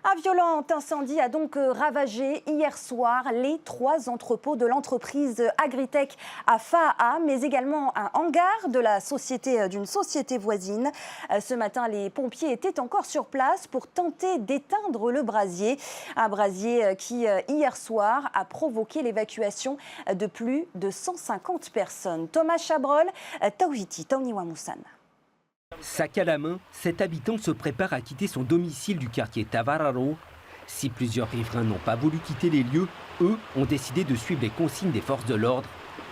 Un violent incendie a donc ravagé hier soir les 3 entrepôts de l'entreprise Agritech à Faaa, mais également un hangar d'une société voisine. Ce matin, les pompiers étaient encore sur place pour tenter d'éteindre le brasier. Un brasier qui, hier soir, a provoqué l'évacuation de plus de 150 personnes. Thomas Chabrol, Tawhiti, Tauniwa Moussan. Sac à la main, cet habitant se prépare à quitter son domicile du quartier Tavararo. Si plusieurs riverains n'ont pas voulu quitter les lieux, eux ont décidé de suivre les consignes des forces de l'ordre.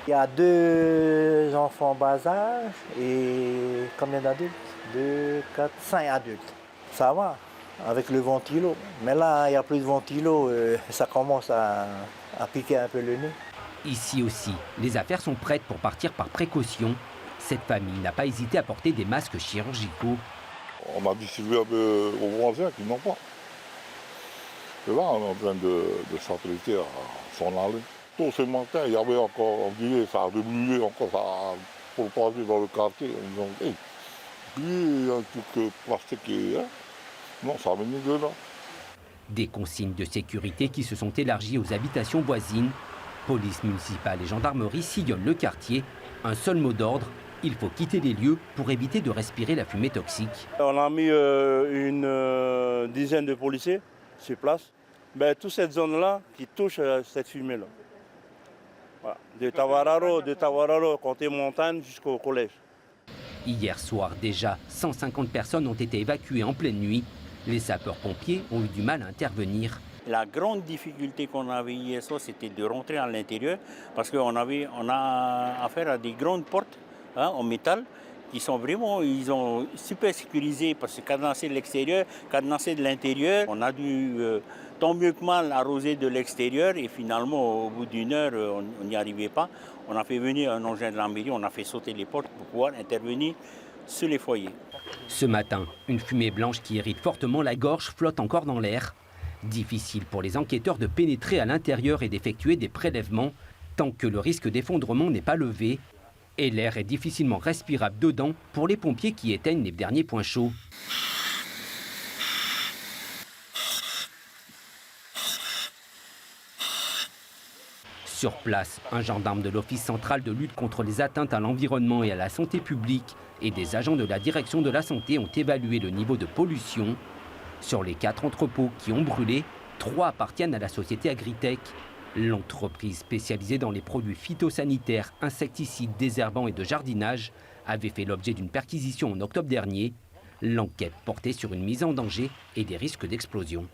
Il y a 2 enfants bas âge et combien d'adultes 2, 4, 5 adultes. Ça va, avec le ventilo. Mais là, il n'y a plus de ventilo, ça commence à piquer un peu le nez. Ici aussi, les affaires sont prêtes pour partir par précaution. Cette famille n'a pas hésité à porter des masques chirurgicaux. On a distribué aux voisins qui n'ont pas. Et là, on est en train de s'apprêter à s'en aller. Tôt ce matin, il y avait encore, on dirait, ça a remué encore, ça a propagé dans le quartier. Donc, hey, puis il y a un truc plastique non, ça venait de là. Des consignes de sécurité qui se sont élargies aux habitations voisines. Police municipale et gendarmerie sillonnent le quartier. Un seul mot d'ordre. Il faut quitter les lieux pour éviter de respirer la fumée toxique. On a mis une dizaine de policiers sur place. Toute cette zone-là qui touche cette fumée-là. Voilà. De Tavararo, côté montagne jusqu'au collège. Hier soir déjà, 150 personnes ont été évacuées en pleine nuit. Les sapeurs-pompiers ont eu du mal à intervenir. La grande difficulté qu'on avait hier soir, c'était de rentrer à l'intérieur parce qu'on a affaire à des grandes portes en métal qui sont vraiment, ils ont super sécurisé parce que cadenassé de l'extérieur, cadenassé de l'intérieur. On a dû tant mieux que mal arroser de l'extérieur et finalement au bout d'1 heure, on n'y arrivait pas. On a fait venir un engin de la mairie, on a fait sauter les portes pour pouvoir intervenir sur les foyers. Ce matin, une fumée blanche qui irrite fortement la gorge flotte encore dans l'air. Difficile pour les enquêteurs de pénétrer à l'intérieur et d'effectuer des prélèvements tant que le risque d'effondrement n'est pas levé. Et l'air est difficilement respirable dedans pour les pompiers qui éteignent les derniers points chauds. Sur place, un gendarme de l'Office central de lutte contre les atteintes à l'environnement et à la santé publique et des agents de la direction de la santé ont évalué le niveau de pollution. Sur les 4 entrepôts qui ont brûlé, 3 appartiennent à la société Agritech. L'entreprise spécialisée dans les produits phytosanitaires, insecticides, désherbants et de jardinage avait fait l'objet d'une perquisition en octobre dernier. L'enquête portait sur une mise en danger et des risques d'explosion.